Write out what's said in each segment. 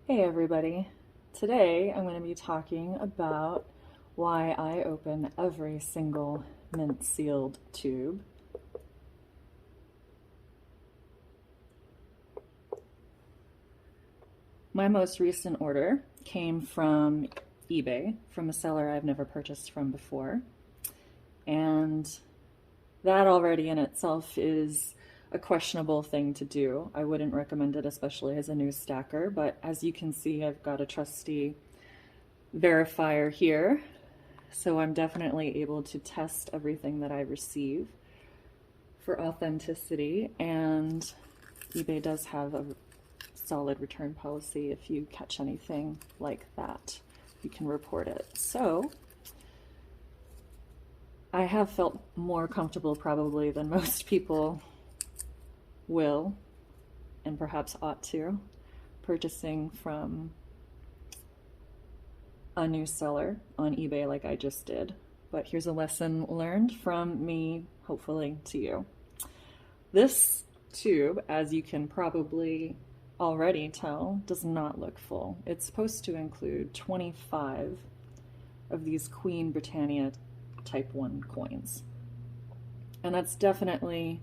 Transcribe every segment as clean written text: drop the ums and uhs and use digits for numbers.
Hey everybody. Today I'm going to be talking about why I open every single mint sealed tube. My most recent order came from eBay from a seller I've never purchased from before. And that already in itself is a questionable thing to do. I wouldn't recommend it, especially as a new stacker, but as you can see, I've got a trusty verifier here, so I'm definitely able to test everything that I receive for authenticity, and eBay does have a solid return policy. If you catch anything like that, you can report it. So I have felt more comfortable probably than most people will, and perhaps ought to, purchasing from a new seller on eBay like I just did. But here's a lesson learned from me, hopefully, to you. This tube, as you can probably already tell, does not look full. It's supposed to include 25 of these Queen Britannia Type 1 coins. And that's definitely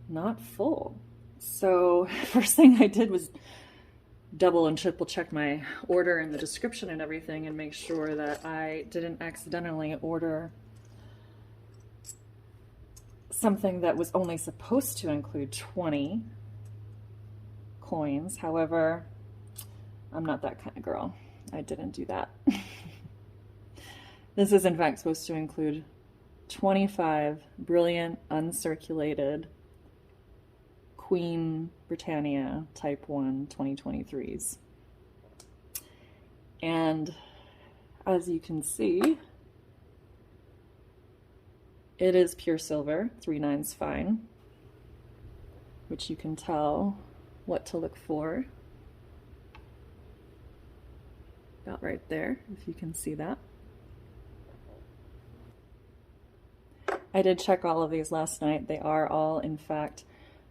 not full. So first thing I did was double and triple check my order and the description and everything and make sure that I didn't accidentally order something that was only supposed to include 20 coins. However, I'm not that kind of girl. I didn't do that. This is in fact supposed to include 25 brilliant uncirculated Queen Britannia Type 1 2023s. And as you can see, it is pure silver, 3/9 fine, which you can tell what to look for. About right there, if you can see that. I did check all of these last night. They are all, in fact,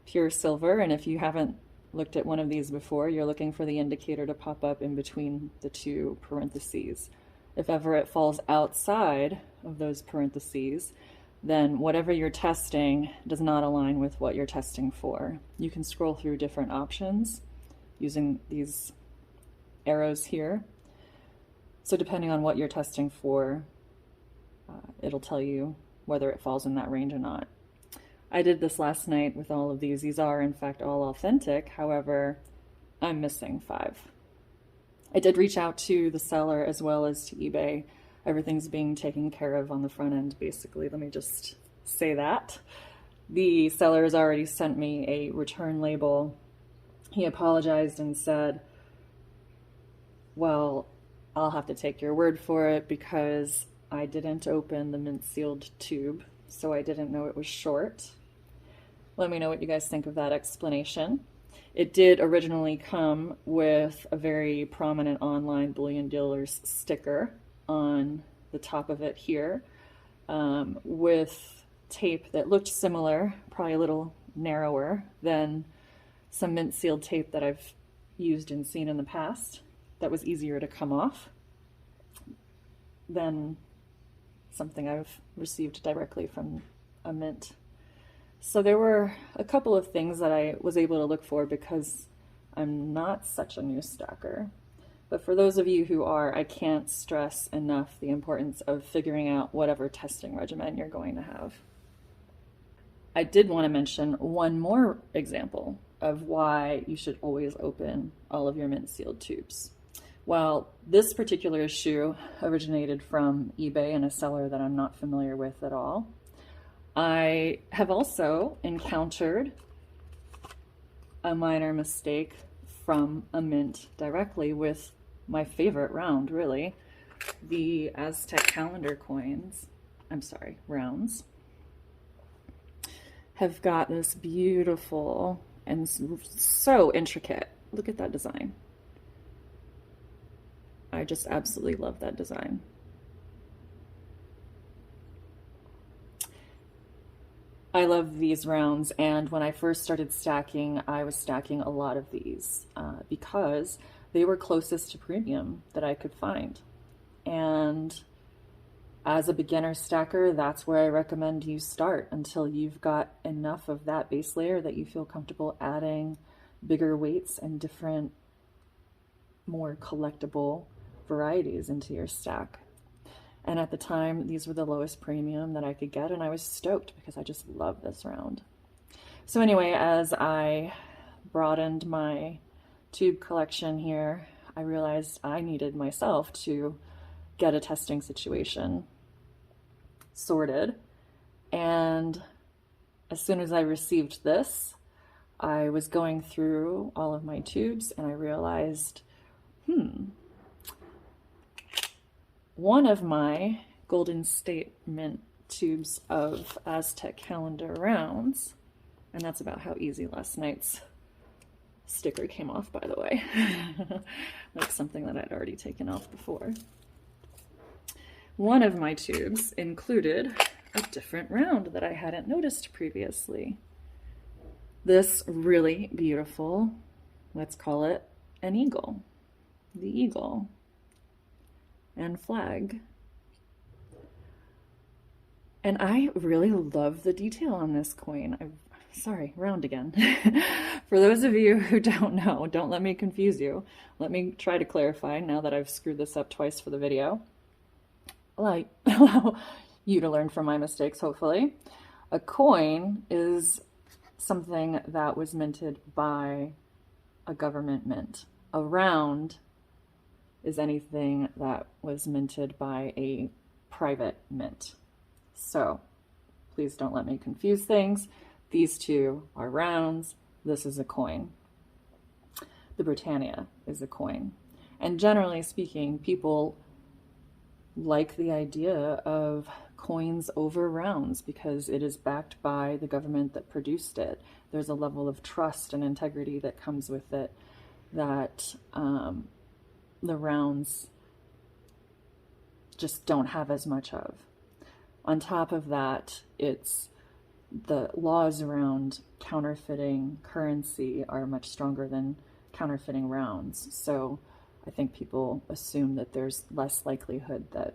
pure silver, and if you haven't looked at one of these before, you're looking for the indicator to pop up in between the two parentheses. If ever it falls outside of those parentheses, then whatever you're testing does not align with what you're testing for. You can scroll through different options using these arrows here. So depending on what you're testing for, it'll tell you whether it falls in that range or not. I did this last night with all of these. These are, in fact, all authentic. However, I'm missing 5. I did reach out to the seller as well as to eBay. Everything's being taken care of on the front end, basically. Let me just say that. The seller has already sent me a return label. He apologized and said, well, I'll have to take your word for it because I didn't open the mint sealed tube, so I didn't know it was short. Let me know what you guys think of that explanation. It did originally come with a very prominent online bullion dealers sticker on the top of it here, with tape that looked similar, probably a little narrower than some mint sealed tape that I've used and seen in the past that was easier to come off than something I've received directly from a mint. So there were a couple of things that I was able to look for because I'm not such a new stacker. But for those of you who are, I can't stress enough the importance of figuring out whatever testing regimen you're going to have. I did want to mention one more example of why you should always open all of your mint sealed tubes. Well, this particular issue originated from eBay and a seller that I'm not familiar with at all. I have also encountered a minor mistake from a mint directly with my favorite round, really, the Aztec calendar coins, rounds, have got this beautiful and so intricate, look at that design. I just absolutely love that design. I love these rounds, and when I first started stacking, I was stacking a lot of these because they were closest to premium that I could find. And as a beginner stacker, that's where I recommend you start until you've got enough of that base layer that you feel comfortable adding bigger weights and different, more collectible varieties into your stack. And at the time, these were the lowest premium that I could get, and I was stoked because I just love this round. So anyway, as I broadened my tube collection here, I realized I needed myself to get a testing situation sorted. And as soon as I received this, I was going through all of my tubes and I realized, one of my Golden State Mint tubes of Aztec calendar rounds, and that's about how easy last night's sticker came off, by the way, like something that I'd already taken off before. One of my tubes included a different round that I hadn't noticed previously. This really beautiful, let's call it an eagle, the eagle and flag. And I really love the detail on this coin. Sorry, round again. For those of you who don't know, don't let me confuse you. Let me try to clarify now that I've screwed this up twice for the video. Allow you to learn from my mistakes, hopefully. A coin is something that was minted by a government mint. A round is anything that was minted by a private mint. So please don't let me confuse things. These two are rounds. This is a coin. The Britannia is a coin. And generally speaking, people like the idea of coins over rounds because it is backed by the government that produced it. There's a level of trust and integrity that comes with it that the rounds just don't have as much of. On top of that, it's the laws around counterfeiting currency are much stronger than counterfeiting rounds. So I think people assume that there's less likelihood that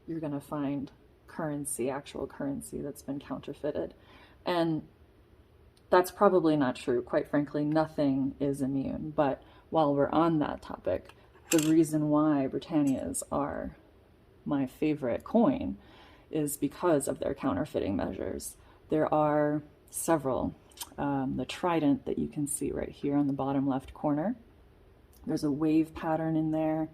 you're going to find currency, actual currency that's been counterfeited. And that's probably not true. Quite frankly, nothing is immune. But while we're on that topic, the reason why Britannias are my favorite coin is because of their counterfeiting measures. There are several. The trident that you can see right here on the bottom left corner. There's a wave pattern in there.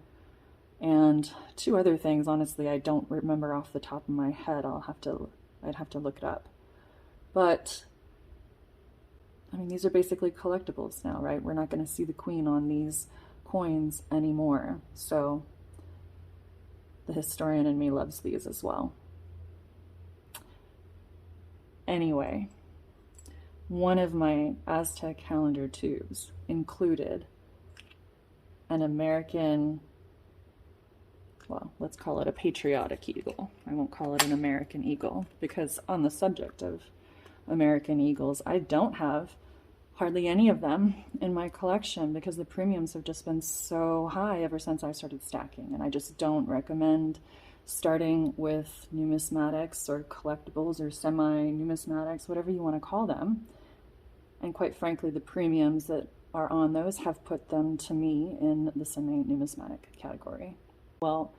And two other things, honestly, I don't remember off the top of my head. I'd have to look it up. But, I mean, these are basically collectibles now, right? We're not going to see the queen on these coins anymore. So the historian in me loves these as well. Anyway, one of my Aztec calendar tubes included an American, well, let's call it a patriotic eagle. I won't call it an American eagle because on the subject of American eagles, I don't have hardly any of them in my collection because the premiums have just been so high ever since I started stacking, and I just don't recommend starting with numismatics or collectibles or semi-numismatics, whatever you want to call them. And quite frankly, the premiums that are on those have put them to me in the semi-numismatic category. Well,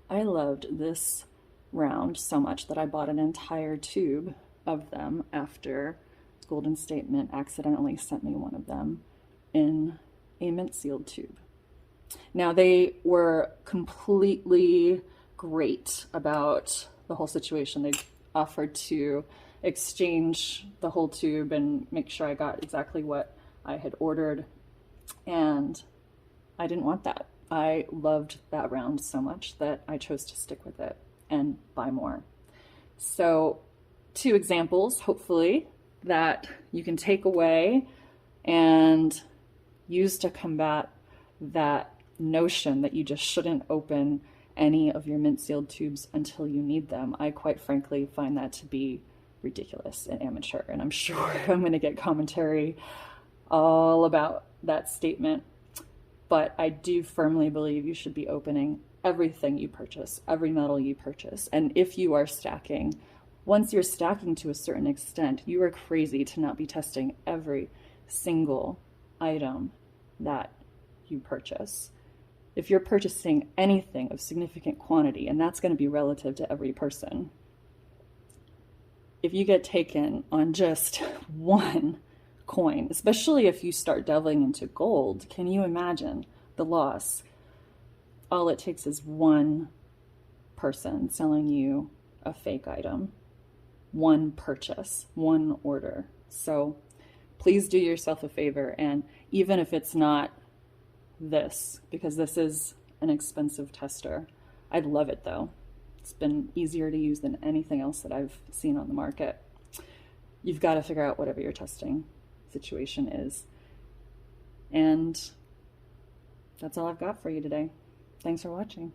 I loved this round so much that I bought an entire tube of them after Golden State Mint accidentally sent me one of them in a mint sealed tube. Now, they were completely great about the whole situation. They offered to exchange the whole tube and make sure I got exactly what I had ordered, and I didn't want that. I loved that round so much that I chose to stick with it and buy more. So, two examples, hopefully, that you can take away and use to combat that notion that you just shouldn't open any of your mint sealed tubes until you need them. I quite frankly find that to be ridiculous and amateur, and I'm sure I'm going to get commentary all about that statement. But I do firmly believe you should be opening everything you purchase, every metal you purchase. And if you are stacking, once you're stacking to a certain extent, you are crazy to not be testing every single item that you purchase. If you're purchasing anything of significant quantity, and that's going to be relative to every person, if you get taken on just one coin, especially if you start delving into gold, can you imagine the loss? All it takes is one person selling you a fake item, one purchase, one order. So please do yourself a favor, and even if it's not this, because this is an expensive tester, I love it though. It's been easier to use than anything else that I've seen on the market. You've got to figure out whatever your testing situation is. And that's all I've got for you today. Thanks for watching.